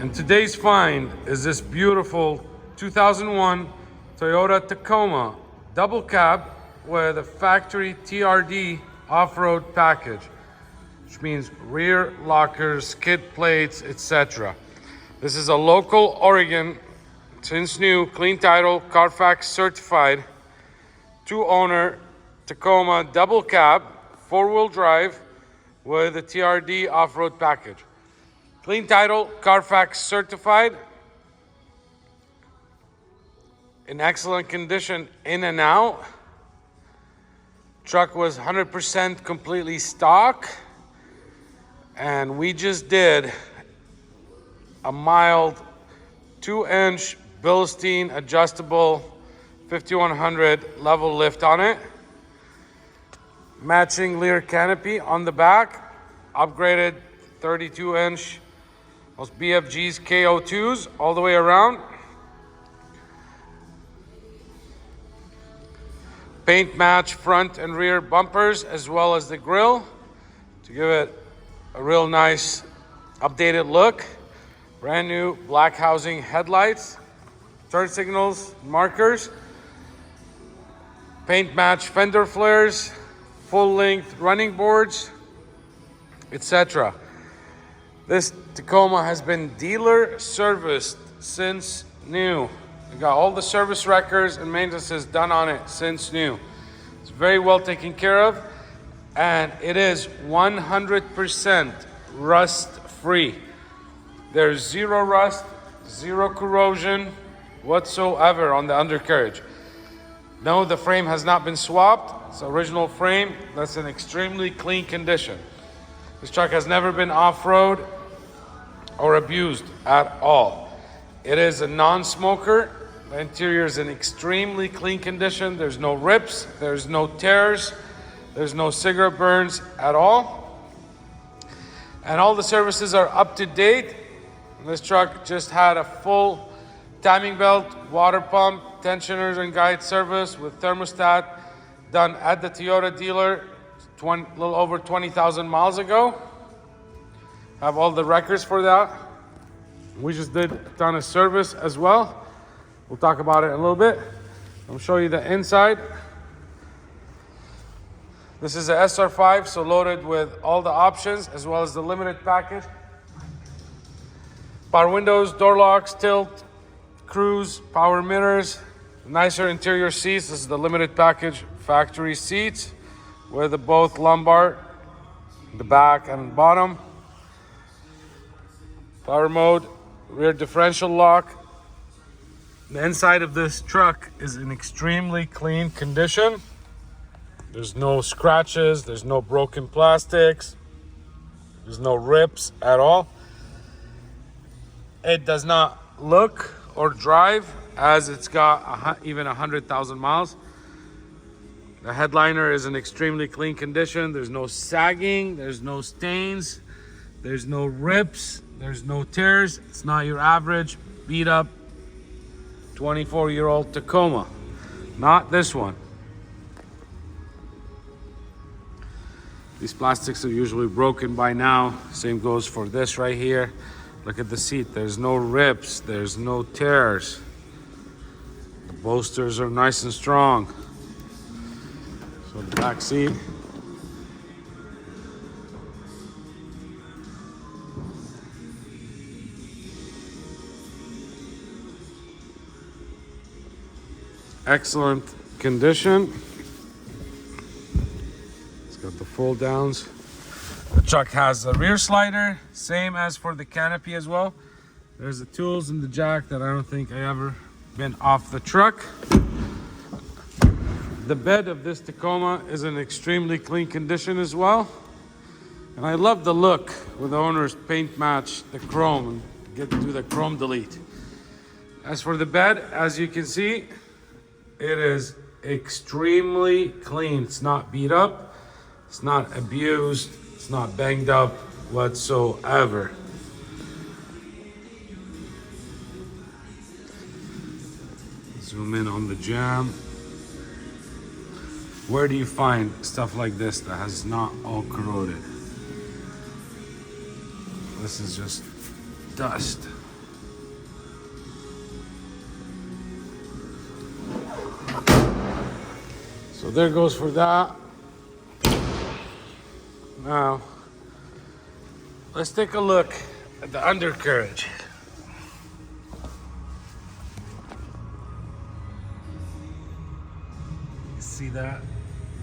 And today's find is this beautiful 2001 Toyota Tacoma double cab with a factory TRD off-road package, which means rear lockers, skid plates, etc. This is a local Oregon, since new, clean title, CARFAX certified, 2-owner Tacoma double cab, 4-wheel drive with a TRD off-road package. Clean title, CARFAX certified, in excellent condition in and out. Truck was 100% completely stock, and we just did a mild 2-inch BILSTEIN adjustable 5100 level lift on it. Matching LEER canopy on the back, upgraded 32-inch, those BFG's KO2s all the way around. Paint match front and rear bumpers as well as the grille to give it a real nice updated look. Brand new black housing headlights, turn signals, markers, paint match fender flares, full length running boards, etc. This Tacoma has been dealer serviced since new. We got all the service records and maintenances done on it since new. It's very well taken care of, and it is 100% rust free. There's zero rust, zero corrosion whatsoever on the undercarriage. No, the frame has not been swapped. It's original frame that's in extremely clean condition. This truck has never been off-road or abused at all. It is a non-smoker. The interior is in extremely clean condition. There's no rips, there's no tears, there's no cigarette burns at all. And all the services are up to date. This truck just had a full timing belt, water pump, tensioners and guide service with thermostat done at the Toyota dealer a little over 20,000 miles ago. Have all the records for that. We just did a ton of service as well. We'll talk about it in a little bit. I'll show you the inside. This is a SR5, so loaded with all the options as well as the limited package. Power windows, door locks, tilt, cruise, power mirrors, nicer interior seats. This is the limited package factory seats with both lumbar, the back and bottom. Power mode, rear differential lock. The inside of this truck is in extremely clean condition. There's no scratches, there's no broken plastics, there's no rips at all. It does not look or drive as it's got even 100,000 miles. The headliner is in extremely clean condition. There's no sagging, there's no stains, there's no rips, there's no tears. It's not your average beat up 24-year-old Tacoma. Not this one. These plastics are usually broken by now. Same goes for this right here. Look at the seat. There's no rips. There's no tears. The bolsters are nice and strong. So the back seat. Excellent condition. It's got the fold downs. The truck has a rear slider, same as for the canopy as well. There's the tools and the jack that I don't think I ever been off the truck. The bed of this Tacoma is in extremely clean condition as well. And I love the look with the owner's paint match, the chrome, and get to do the chrome delete. As for the bed, as you can see, it is extremely clean. It's not beat up, it's not abused, it's not banged up whatsoever. Zoom in on the jam. Where do you find stuff like this that has not all corroded? This is just dust. there goes for that. Now, let's take a look at the undercarriage. You see that?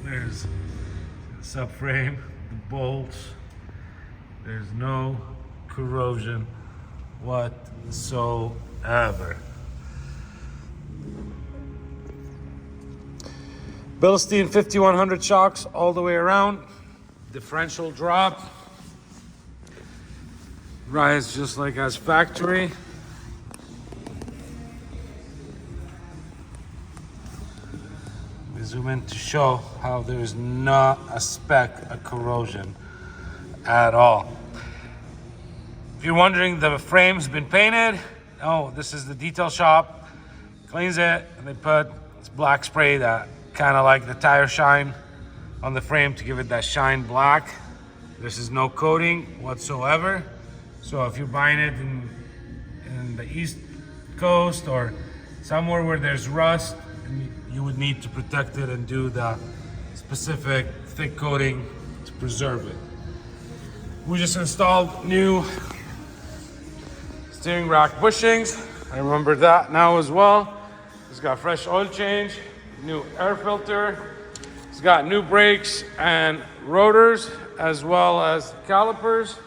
There's the subframe, the bolts. There's no corrosion whatsoever. BILSTEIN 5100 shocks all the way around. Differential drop. Rise just like as factory. We zoom in to show how there's not a speck of corrosion at all. If you're wondering, the frame's been painted. Oh, this is the detail shop. Cleans it, and they put this black spray that kind of like the tire shine on the frame to give it that shine black. This is no coating whatsoever. So if you're buying it in the East Coast or somewhere where there's rust, you would need to protect it and do the specific thick coating to preserve it. We just installed new steering rack bushings. I remember that now as well. It's got fresh oil change, new air filter. It's got new brakes and rotors as well as calipers.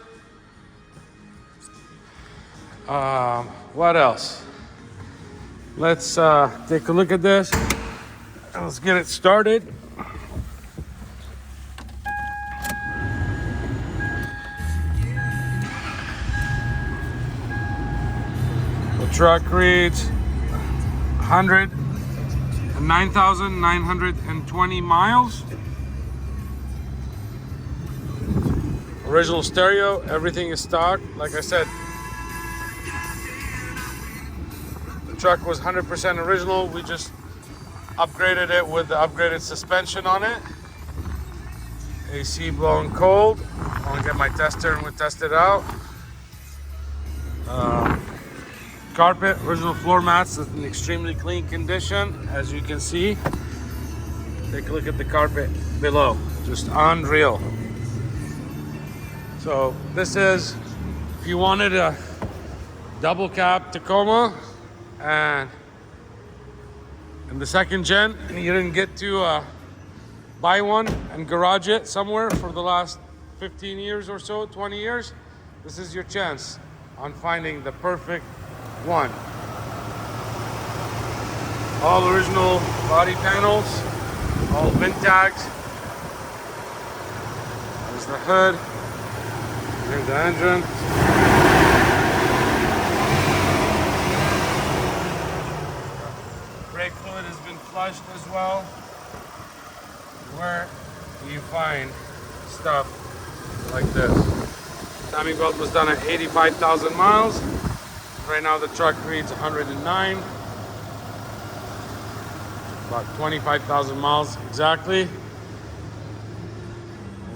What else? Let's take a look at this. Let's get it started. The truck reads 9,920 miles. Original stereo, everything is stock. Like I said, the truck was 100% original. We just upgraded it with the upgraded suspension on it. AC blowing cold. I'll get my tester and we'll test it out. Carpet, original floor mats in extremely clean condition, as you can see. Take a look at the carpet below, just unreal. So this is, if you wanted a double cab Tacoma and in the second gen, and you didn't get to buy one and garage it somewhere for the last 15 years or so, 20 years, this is your chance on finding the perfect one. All original body panels, all VIN tags. There's the hood. Here's the engine. Brake fluid has been flushed as well. Where do you find stuff like this? Timing belt was done at 85,000 miles. Right now the truck reads 109. About 25,000 miles exactly.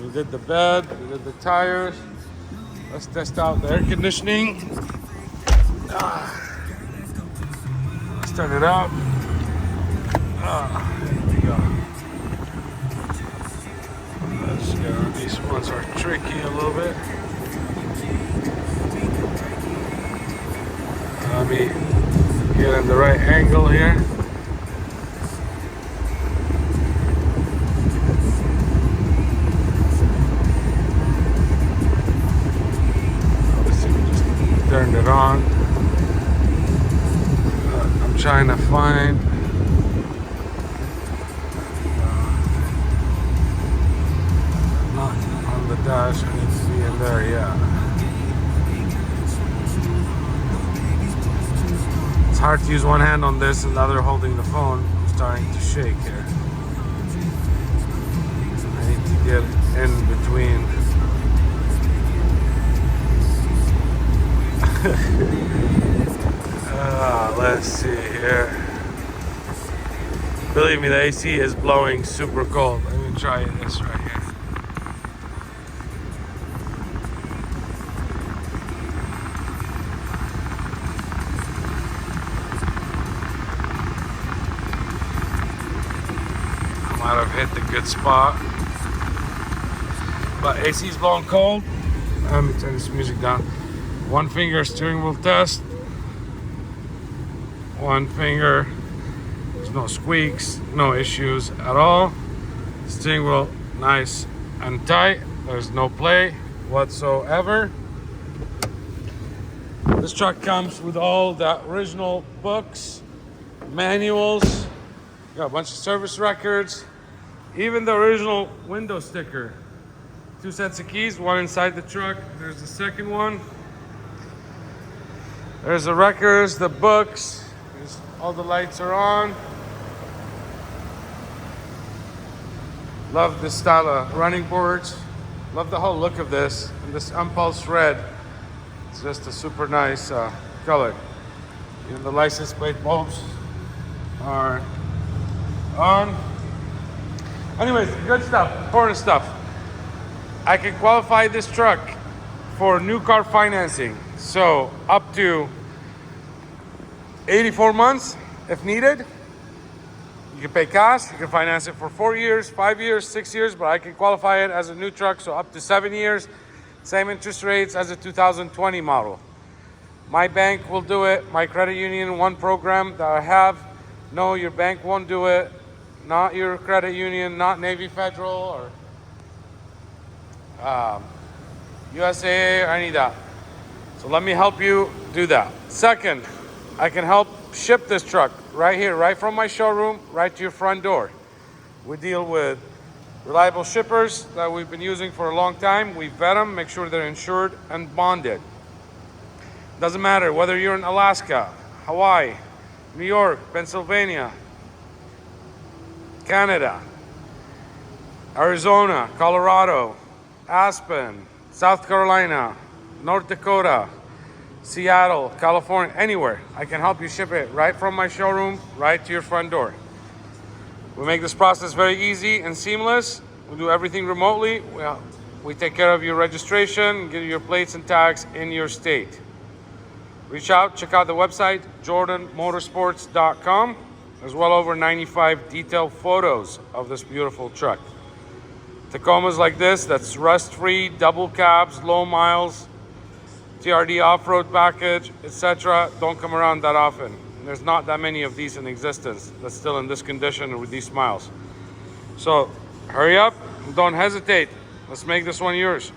We did the bed, we did the tires. Let's test out the air conditioning. Let's turn it up. Here we go. Let's go. These ones are tricky a little bit. Let me get in the right angle here. Obviously, we just turned it on. I'm trying to find. Not on the dash. I need to be in there. Yeah. It's hard to use one hand on this and the other holding the phone. I'm starting to shake here. I need to get in between. Let's see here. Believe me, the AC is blowing super cold. Let me try this right here. Out of hit the good spot. But AC is blowing cold. Let me turn this music down. One finger steering wheel test. One finger. There's no squeaks, no issues at all. Steering wheel nice and tight. There's no play whatsoever. This truck comes with all the original books, manuals, got a bunch of service records, even the original window sticker. 2 sets of keys, one inside the truck. There's the second one. There's the records, the books. All the lights are on. Love this style of running boards. Love the whole look of this. And this impulse red. It's just a super nice color. Even the license plate bulbs are on. Anyways, good stuff, important stuff. I can qualify this truck for new car financing. So up to 84 months if needed. You can pay cash, you can finance it for 4 years, 5 years, 6 years, but I can qualify it as a new truck, so up to 7 years. Same interest rates as a 2020 model. My bank will do it. My credit union, one program that I have. No, your bank won't do it. Not your credit union, not Navy Federal or USAA or any of that. So let me help you do that. Second, I can help ship this truck right here, right from my showroom, right to your front door. We deal with reliable shippers that we've been using for a long time. We vet them, make sure they're insured and bonded. Doesn't matter whether you're in Alaska, Hawaii, New York, Pennsylvania, Canada, Arizona, Colorado, Aspen, South Carolina, North Dakota, Seattle, California, anywhere. I can help you ship it right from my showroom, right to your front door. We make this process very easy and seamless. We do everything remotely. We take care of your registration, give you your plates and tags in your state. Reach out, check out the website, jordanmotorsports.com. There's well over 95 detailed photos of this beautiful truck. Tacomas like this, that's rust-free, double cabs, low miles, TRD off-road package, etc. don't come around that often. There's not that many of these in existence that's still in this condition with these miles. So hurry up, don't hesitate. Let's make this one yours.